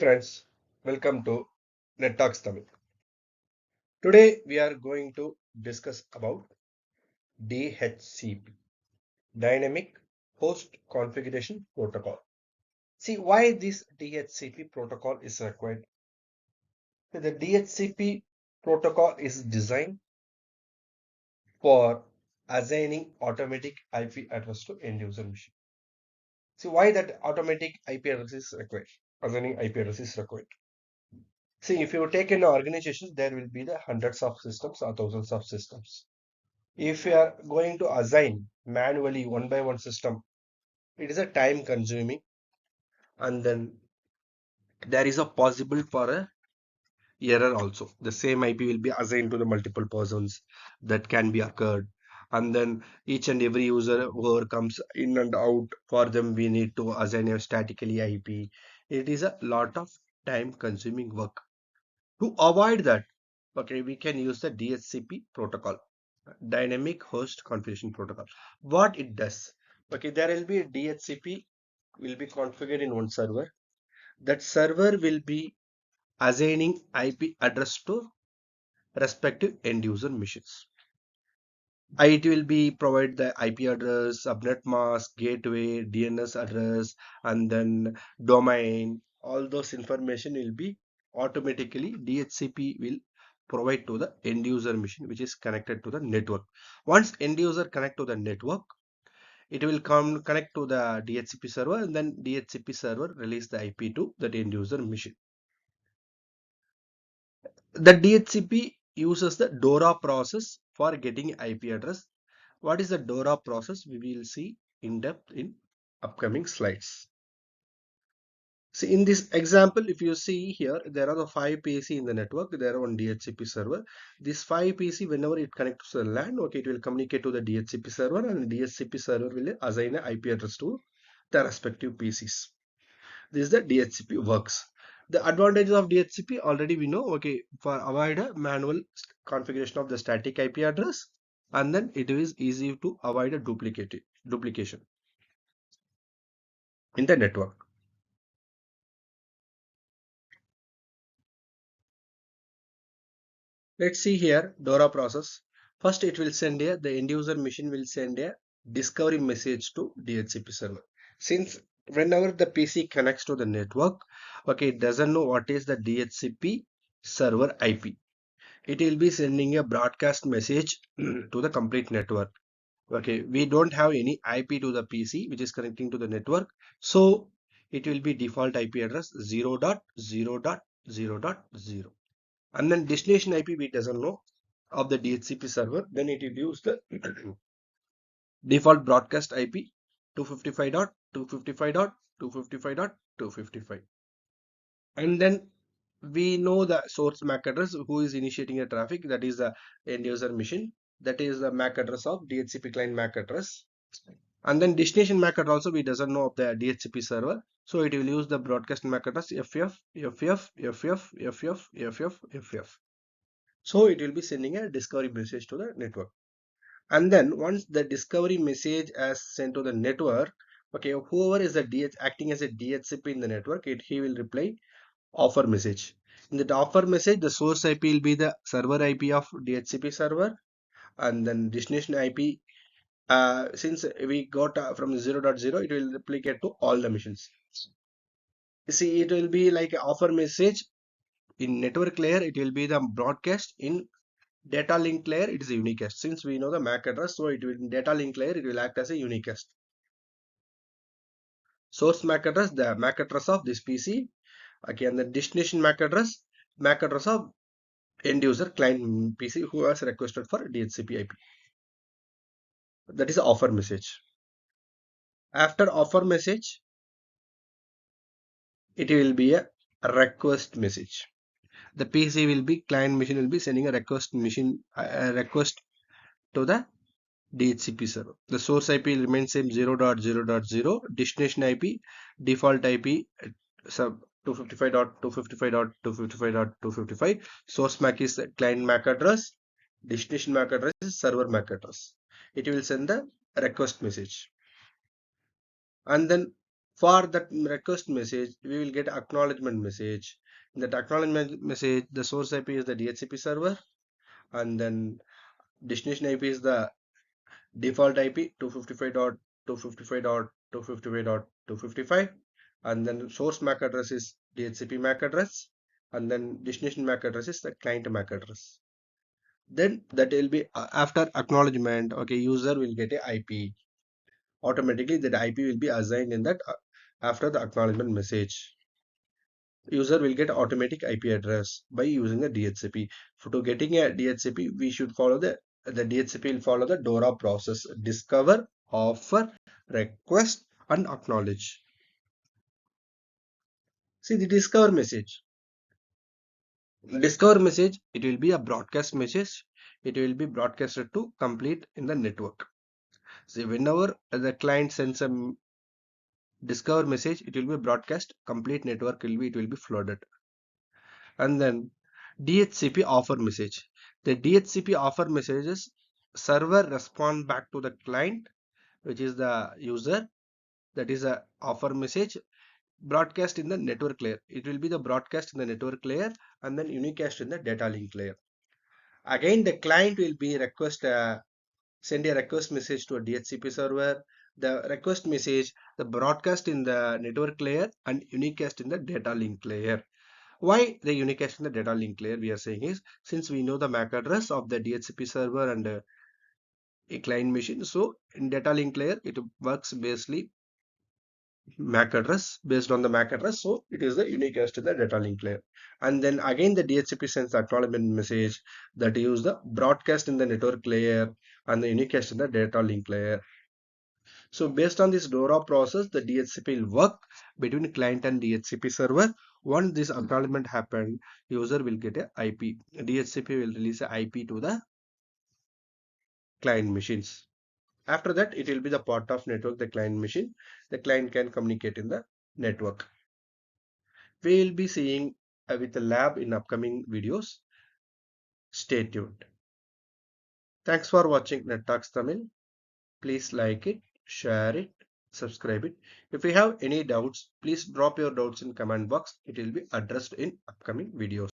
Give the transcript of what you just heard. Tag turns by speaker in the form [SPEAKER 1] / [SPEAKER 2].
[SPEAKER 1] friends, welcome to Net Talks Tamil. Today we are going to discuss about DHCP, Dynamic Host Configuration Protocol. See why this DHCP protocol is required. The DHCP protocol is designed for assigning automatic IP address to end user machine. See why that automatic IP address is required. Assigning IP address is required. See, if you take an organization, there will be the hundreds of systems or thousands of systems. If you are going to assign manually one by one system, it is a time consuming, and then there is a possible for a error also. The same IP will be assigned to the multiple persons that can be occurred. And then each and every user who comes in and out, for them we need to assign a statically IP. It is a lot of time consuming work. To avoid that, okay, we can use the DHCP protocol, Dynamic Host Configuration Protocol. What it does, okay, there will be a DHCP will be configured in one server. That server will be assigning IP address to respective end user machines. It will be provide the IP address, subnet mask, gateway, DNS address, and then domain. All those information will be automatically DHCP will provide to the end user machine which is connected to the network. Once end user connect to the network, it will come connect to the DHCP server, and then DHCP server release the IP to that end user machine. The DHCP uses the DORA process for getting IP address. What is the DORA process? We will see in depth in upcoming slides. See, in this example, if you see here, there are the 5 PC in the network. There are on DHCP server. This 5 PC, whenever it connects to the LAN, okay, it will communicate to the DHCP server, and the DHCP server will assign an IP address to the respective PCs. This is the DHCP works. The advantages of DHCP already we know. Okay, for avoid a manual configuration of the static IP address, and then it is easy to avoid a duplication in the network. Let's see here DORA process. First, it will send the end user machine will send a discovery message to DHCP server. Since whenever the PC connects to the network, okay, it doesn't know what is the DHCP server IP. It will be sending a broadcast message to the complete network. Okay, we don't have any IP to the PC which is connecting to the network, so it will be default IP address 0.0.0.0, and then destination IP we doesn't know of the DHCP server. Then it will use the default broadcast IP 255.255.255.255, and then we know the source MAC address who is initiating a traffic, that is the end user machine, that is the MAC address of DHCP client MAC address. And then destination MAC address also we doesn't know of the DHCP server, so it will use the broadcast MAC address FF. So it will be sending a discovery message to the network. And then once the discovery message is sent to the network, okay, whoever is acting as a DHCP in the network, he will reply offer message. In that offer message, the source IP will be the server IP of DHCP server, and then destination IP. Since we got from 0.0, it will replicate to all the machines. See, it will be like offer message in network layer. It will be the broadcast. In data link layer, it is a unicast. Since we know the MAC address, so it will in data link layer it will act as a unicast. Source MAC address, the MAC address of this PC. Okay, and the destination MAC address of end user client PC who has requested for DHCP IP. That is offer message. After offer message, it will be a request message. The PC will be client machine will be sending a request to the DHCP server. The source IP will remain same 0.0.0. Destination IP default IP sub 255.255.255.255. Source MAC is client MAC address. Destination MAC address is server MAC address. It will send the request message. And then For that request message, we will get acknowledgement message. In that acknowledgement message, the source IP is the DHCP server, and then destination IP is the default IP 255.255.255.255, and then source MAC address is DHCP MAC address, and then destination MAC address is the client MAC address. Then that will be after acknowledgement. Okay, user will get a IP. Automatically, that IP will be assigned in that after the acknowledgement message. User will get automatic IP address by using the DHCP. For to getting a DHCP, we should follow the DHCP will follow the DORA process: discover, offer, request, and acknowledge. See the discover message. Discover message, it will be a broadcast message. It will be broadcasted to complete in the network. See, whenever the client sends a discover message, it will be broadcast. Complete network it will be flooded. And then DHCP offer message. The DHCP offer messages, server respond back to the client, which is the user. That is a offer message broadcast in the network layer. It will be the broadcast in the network layer and then unicast in the data link layer. Again, the client will be send a request message to a DHCP server. The request message, the broadcast in the network layer and unicast in the data link layer. Why the unicast in the data link layer we are saying is, since we know the MAC address of the DHCP server and a client machine, so in data link layer it works basically MAC address, based on the MAC address, so it is the unicast in the data link layer. And then again the DHCP sends the acknowledgement message that use the broadcast in the network layer and the unicast in the data link layer. So based on this DORA process, the DHCP will work between client and DHCP server. Once this acknowledgement happened, user will get a IP. DHCP will release a IP to the client machines. After that, it will be the part of network, the client machine. The client can communicate in the network. We will be seeing with the lab in upcoming videos. Stay tuned. Thanks for watching Net Talks Tamil. Please like it, share it, subscribe it. If you have any doubts, please drop your doubts in comment box. It will be addressed in upcoming videos.